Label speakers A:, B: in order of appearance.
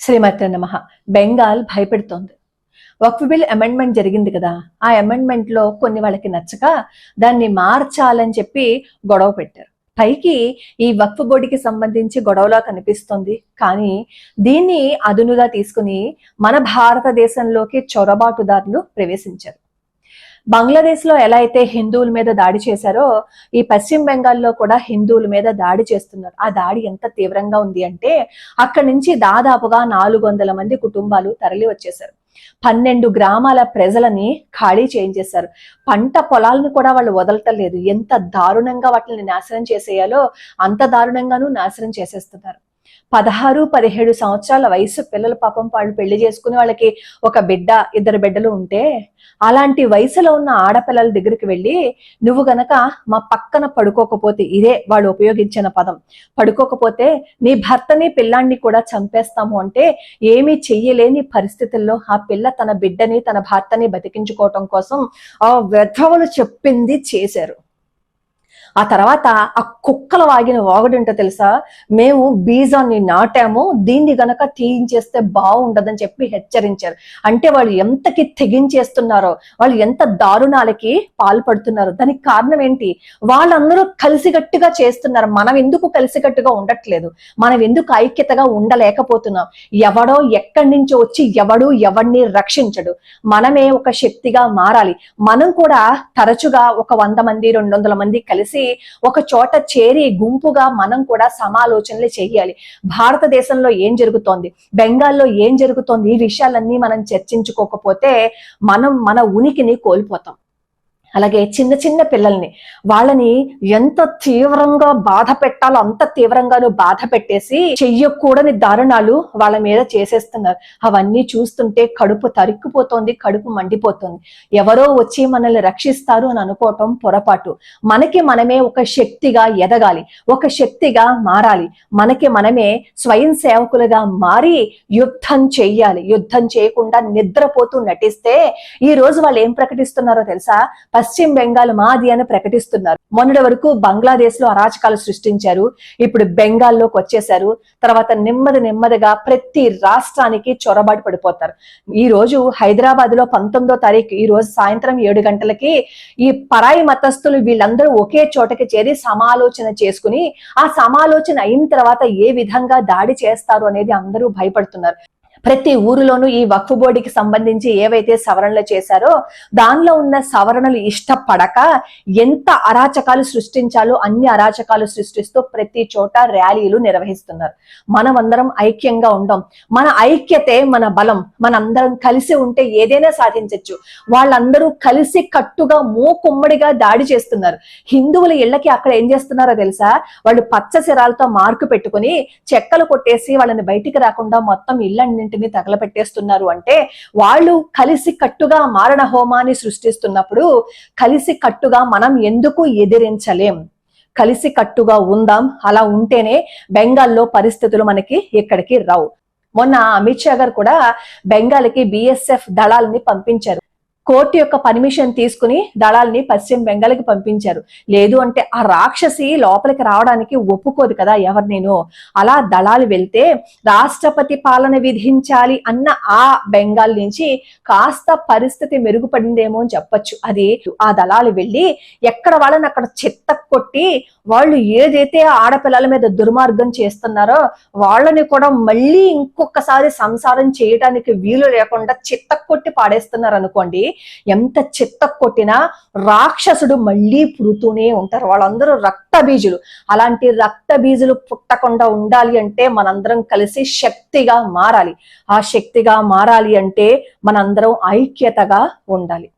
A: శ్రీమతి నమః. బెంగాల్ భయపెడుతోంది. వక్ఫ్ bill amendment జరిగింది కదా, ఆ అమెండ్మెంట్ లో కొన్ని వాళ్ళకి నచ్చక దాన్ని మార్చాలని చెప్పి గొడవ పెట్టారు. పైకి ఈ వక్ఫ్ బోర్డుకి సంబంధించి గొడవలా కనిపిస్తోంది, కానీ దీన్ని అదునుగా తీసుకుని మన భారతదేశంలోకి చొరబాటుదారులు ప్రవేశించారు. బంగ్లాదేశ్ లో ఎలా అయితే హిందువుల మీద దాడి చేశారో, ఈ పశ్చిమ బెంగాల్లో కూడా హిందువుల మీద దాడి చేస్తున్నారు. ఆ దాడి ఎంత తీవ్రంగా ఉంది అంటే అక్కడి నుంచి దాదాపుగా 400 మంది కుటుంబాలు తరలి వచ్చేశారు. 12 గ్రామాల ప్రజలని ఖాళీ చేయించేశారు. పంట పొలాలను కూడా వాళ్ళు వదలటలేదు. ఎంత దారుణంగా వాటిని నాశనం చేసేయాలో అంత దారుణంగానూ నాశనం చేసేస్తున్నారు. 16-17 సంవత్సరాల వయసు పిల్లల పాపం వాళ్ళు పెళ్లి చేసుకుని వాళ్ళకి ఒక బిడ్డ, 2 బిడ్డలు ఉంటే అలాంటి వయసులో ఉన్న ఆడపిల్లల దగ్గరికి వెళ్ళి, నువ్వు గనక మా పక్కన పడుకోకపోతే, ఇదే వాళ్ళు ఉపయోగించిన పదం, పడుకోకపోతే నీ భర్తని పిల్లాన్ని కూడా చంపేస్తాము అంటే ఏమీ చెయ్యలేని పరిస్థితుల్లో ఆ పిల్ల తన బిడ్డని తన భర్తని బతికించుకోవటం కోసం ఆ వెధవలు చెప్పింది చేశారు. ఆ తర్వాత ఆ కుక్కల వాగిన వాగుడుంటో తెలుసా, మేము బీజాన్ని నాటాము, దీన్ని గనక తీయించేస్తే బాగుండదని చెప్పి హెచ్చరించారు. అంటే వాళ్ళు ఎంతకి తెగించేస్తున్నారో, వాళ్ళు ఎంత దారుణాలకి పాల్పడుతున్నారో. దానికి కారణం ఏంటి? వాళ్ళందరూ కలిసికట్టుగా చేస్తున్నారు. మనం ఎందుకు కలిసికట్టుగా ఉండట్లేదు? మనం ఎందుకు ఐక్యతగా ఉండలేకపోతున్నాం? ఎవడో ఎక్కడి నుంచో వచ్చి ఎవడు ఎవడిని రక్షించడు. మనమే ఒక శక్తిగా మారాలి. మనం కూడా తరచుగా ఒక 100 మంది 200 మంది కలిసి ఒక చోట చేరి గుంపుగా మనం కూడా సమాలోచనలు చేయాలి. భారతదేశంలో ఏం జరుగుతోంది, బెంగాల్లో ఏం జరుగుతోంది, ఈ విషయాలన్నీ మనం చర్చించుకోకపోతే మనం మన ఉనికిని కోల్పోతాం. అలాగే చిన్న చిన్న పిల్లల్ని, వాళ్ళని ఎంత తీవ్రంగా బాధ పెట్టాలో అంత తీవ్రంగాను బాధ పెట్టేసి చెయ్యకూడని దారుణాలు వాళ్ళ మీద చేసేస్తున్నారు. అవన్నీ చూస్తుంటే కడుపు తరుక్కుపోతోంది, కడుపు మండిపోతుంది. ఎవరో వచ్చి మనల్ని రక్షిస్తారు అని అనుకోవటం పొరపాటు. మనకి మనమే ఒక శక్తిగా ఎదగాలి, ఒక శక్తిగా మారాలి. మనకి మనమే స్వయం సేవకులుగా మారి యుద్ధం చెయ్యాలి. యుద్ధం చేయకుండా నిద్రపోతూ నటిస్తే ఈ రోజు వాళ్ళు ఏం ప్రకటిస్తున్నారో తెలుసా? పశ్చిమ బెంగాల్ మాది అని ప్రకటిస్తున్నారు. మొన్నటి వరకు బంగ్లాదేశ్ లో అరాచకాలు సృష్టించారు, ఇప్పుడు బెంగాల్లోకి వచ్చేసారు. తర్వాత నెమ్మదిగా ప్రతి రాష్ట్రానికి చొరబాటు పడిపోతారు. ఈ రోజు హైదరాబాద్ లో 19వ తారీఖు, ఈ రోజు సాయంత్రం 7 గంటలకి ఈ పరాయి మతస్థులు వీళ్ళందరూ ఒకే చోటకి చేరి సమాలోచన చేసుకుని, ఆ సమాలోచన అయిన తర్వాత ఏ విధంగా దాడి చేస్తారు అనేది అందరూ భయపడుతున్నారు. ప్రతి ఊరిలోనూ ఈ వక్ఫ్ బోర్డుకి సంబంధించి ఏవైతే సవరణలు చేశారో దానిలో ఉన్న సవరణలు ఇష్టపడక ఎంత అరాచకాలు సృష్టించాలో అన్ని అరాచకాలు సృష్టిస్తూ ప్రతి చోట ర్యాలీలు నిర్వహిస్తున్నారు. మనమందరం ఐక్యంగా ఉందాం. మన ఐక్యతే మన బలం. మనందరం కలిసి ఉంటే ఏదైనా సాధించవచ్చు. వాళ్ళందరూ కలిసి కట్టుగా మూకుమ్మడిగా దాడి చేస్తున్నారు. హిందువుల ఇళ్లకి అక్కడ ఏం చేస్తున్నారో తెలుసా? వాళ్ళు పచ్చ సిరాలతో మార్కు పెట్టుకుని చెక్కలు కొట్టేసి వాళ్ళని బయటికి రాకుండా మొత్తం ఇళ్ళన్నింటినీ తగలపెట్టేస్తున్నారు. అంటే వాళ్ళు కలిసి కట్టుగా మారణ హోమాన్ని సృష్టిస్తున్నప్పుడు కలిసి కట్టుగా మనం ఎందుకు ఎదిరించలేం? కలిసి కట్టుగా ఉందాం. అలా ఉంటేనే బెంగాల్లో పరిస్థితులు మనకి ఇక్కడికి రావు. మొన్న అమిత్ షా గారు కూడా బెంగాల్కి BSF దళాలని పంపించారు. కోర్టు యొక్క పర్మిషన్ తీసుకుని దళాల్ని పశ్చిమ బెంగాల్కి పంపించారు. లేదు అంటే ఆ రాక్షసి లోపలికి రావడానికి ఒప్పుకోదు కదా ఎవరినేనో. అలా దళాలు వెళ్తే రాష్ట్రపతి పాలన విధించాలి అన్న ఆ బెంగాల్ నుంచి కాస్త పరిస్థితి మెరుగుపడిందేమో అని చెప్పొచ్చు. అది ఆ దళాలు వెళ్ళి ఎక్కడ వాళ్ళని అక్కడ చెత్త కొట్టి, వాళ్ళు ఏదైతే ఆడపిల్లల మీద దుర్మార్గం చేస్తున్నారో వాళ్ళని కూడా మళ్ళీ ఇంకొకసారి సంసారం చేయడానికి వీలు లేకుండా చిత్త కొట్టి పాడేస్తున్నారు అనుకోండి. ఎంత చిత్త కొట్టినా రాక్షసుడు మళ్ళీ పుడుతూనే ఉంటారు. వాళ్ళందరూ రక్త బీజులు. అలాంటి రక్త బీజులు పుట్టకుండా ఉండాలి అంటే మనందరం కలిసి శక్తిగా మారాలి. ఆ శక్తిగా మారాలి అంటే మనందరం ఐక్యతగా ఉండాలి.